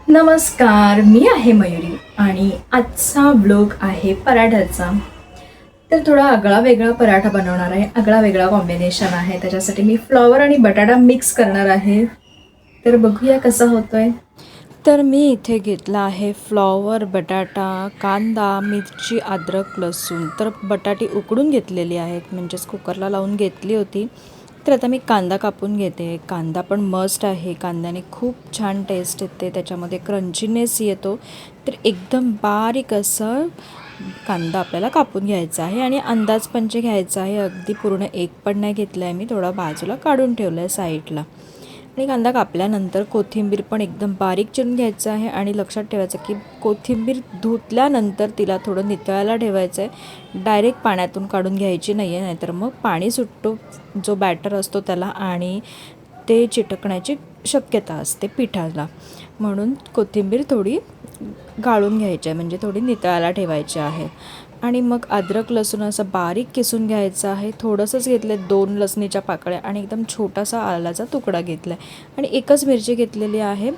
नमस्कार, मी आहे मयुरी आणि आजचा ब्लॉग आहे पराठ्याचा. तर थोडा आगळा वेगळा पराठा बनवणार आहे. आगळा वेगळा कॉम्बिनेशन आहे. त्याच्यासाठी मी फ्लॉवर आणि बटाटा मिक्स करणार आहे. तर बघूया कसा होतोय. तर मी इथे घेतला आहे फ्लॉवर, बटाटा, कांदा, मिरची, अद्रक, लसूण. तर बटाटी उकडून घेतलेली आहेत, म्हणजेच कुकरला लावून घेतली होती. तर आता मी कांदा कापून घेते. कांदा पण मस्ट आहे. कांद्याने खूप छान टेस्ट येते, त्याच्यामध्ये क्रंचीनेस येतो. तर एकदम बारीक असं कांदा आपल्याला कापून घ्यायचा आहे आणि अंदाजपंचे घ्यायचा आहे. अगदी पूर्ण एक पण नाही घेतला आहे मी, थोडा बाजूला काढून ठेवला आहे साईडला. आणि कांदा कापल्यानंतर कोथिंबीर पण एकदम बारीक चिरून घ्यायचं आहे. आणि लक्षात ठेवायचं की कोथिंबीर धुतल्यानंतर तिला थोडं नितळायला ठेवायचं आहे. डायरेक्ट पाण्यातून काढून घ्यायची नाही आहे, नाहीतर मग पाणी सुटतो जो बॅटर असतो त्याला आणि ते चिटकण्याची शक्यता असते पिठाला. म्हणून कोथिंबीर थोडी गाळून घ्यायची आहे, म्हणजे थोडी नितळायला ठेवायची आहे. आणि मग अद्रक लसूण असं बारीक किसून घ्यायचं आहे. थोडंसंच घेतलं आहे, 2 लसणीच्या पाकळ्या आणि एकदम छोटासा आल्याचा तुकडा घेतला आहे आणि एकच मिरची घेतलेली आहे.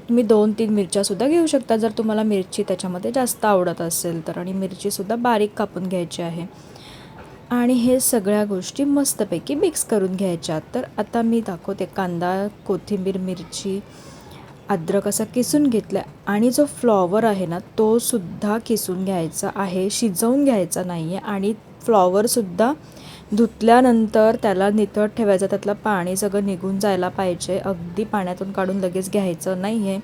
तुम्ही 2-3 मिरच्यासुद्धा घेऊ शकता जर तुम्हाला मिरची त्याच्यामध्ये जास्त आवडत असेल तर. आणि मिरचीसुद्धा बारीक कापून घ्यायची आहे. आणि हे सगळ्या गोष्टी मस्तपैकी मिक्स करून घ्यायच्या. तर आता मी दाखवते. कांदा, कोथिंबीर, मिरची, अद्रक असा किसून घेतला आणि जो फ्लॉवर आहे ना तो सुद्धा किसून घ्यायचा आहे, शिजवून घ्यायचा नाही आहे. आणि फ्लॉवरसुद्धा धुतल्यानंतर त्याला नितळत ठेवायचं, त्यातलं पाणी सगळं निघून जायला पाहिजे. अगदी पाण्यातून काढून लगेच घ्यायचं नाही आहे.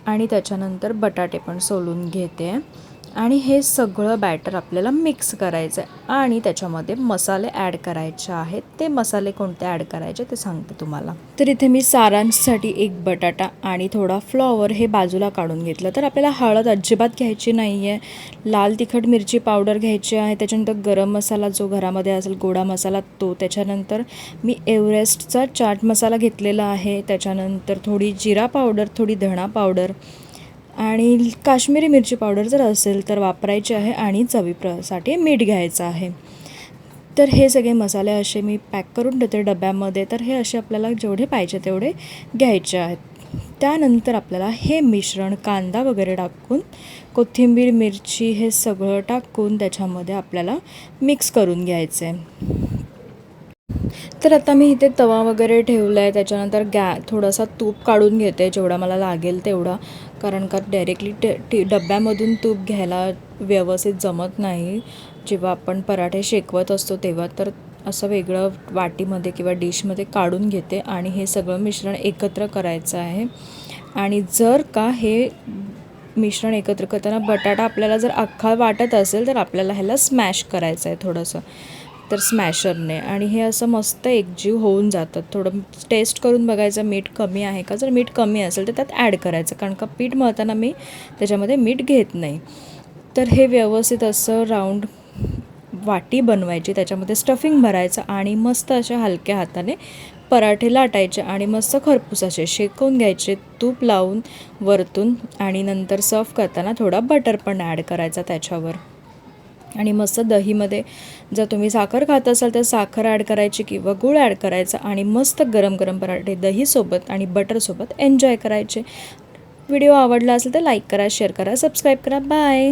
आणि त्याच्यानंतर बटाटे पण सोलून घेते आणि हे सगळं बॅटर आपल्याला मिक्स करायचं आहे. आणि त्याच्यामध्ये मसाले ॲड करायचे आहेत. ते मसाले कोणते ॲड करायचे ते सांगते तुम्हाला. तर इथे मी सारांशसाठी एक बटाटा आणि थोडा फ्लॉवर हे बाजूला काढून घेतलं. तर आपल्याला हळद अजिबात घ्यायची नाही आहे. लाल तिखट मिरची पावडर घ्यायची आहे. त्याच्यानंतर गरम मसाला जो घरामध्ये असेल गोडा मसाला तो. त्याच्यानंतर मी एव्हरेस्टचा चाट मसाला घेतलेला आहे. त्याच्यानंतर थोडी जिरा पावडर, थोडी धणा पावडर आणि काश्मीरी मिरची पावडर जर असेल तर वापरायची आहे. आणि चवीसाठी मीठ घ्यायचं आहे. तर हे सगळे मसाले असे मी पॅक करून ठेवते डब्यामध्ये. तर हे असे आपल्याला जेवढे पाहिजे तेवढे घ्यायचे आहेत. त्यानंतर आपल्याला हे मिश्रण कांदा वगैरे टाकून, कोथिंबीर, मिरची हे सगळं टाकून त्याच्यामध्ये आपल्याला मिक्स करून घ्यायचं आहे. तर आता मी इथे तवा वगैरे ठेवला आहे. त्याच्यानंतर थोडासा तूप काढून घेते, जेवढा मला लागेल तेवढा. कारण का डायरेक्टली डब्यामधून तूप घ्यायला व्यवस्थित जमत नाही जेव्हा आपण पराठे शेकवत असतो तेव्हा. तर असं वेगळं वाटीमध्ये किंवा डिशमध्ये काढून घेते आणि हे सगळं मिश्रण एकत्र करायचं आहे. आणि जर का हे मिश्रण एकत्र करताना बटाटा आपल्याला जर अख्खा वाटत असेल तर आपल्याला ह्याला स्मॅश करायचं आहे थोडंसं, तर स्मॅशरने. आणि हे असं मस्त एकजीव होऊन जातं. थोडं टेस्ट करून बघायचं मीठ कमी आहे का. जर मीठ कमी असेल तर त्यात ॲड करायचं, कारण का पीठ मळताना मी त्याच्यामध्ये मीठ घेत नाही. तर हे व्यवस्थित असं राऊंड वाटी बनवायची, त्याच्यामध्ये स्टफिंग भरायचं आणि मस्त अशा हलक्या हाताने पराठे लाटायचे आणि मस्त खरपूस असे शेकवून घ्यायचे तूप लावून वरतून. आणि नंतर सर्व करताना थोडा बटर पण ॲड करायचा त्याच्यावर. आणि मस्त दहीमध्ये जर तुम्ही साखर खात असाल तर साखर ॲड करायची किंवा गूळ ॲड करायचा आणि मस्त गरम गरम पराठे दहीसोबत आणि बटरसोबत एन्जॉय करायचे. व्हिडिओ आवडला असेल तर लाईक करा, शेअर करा, सबस्क्राईब करा. बाय.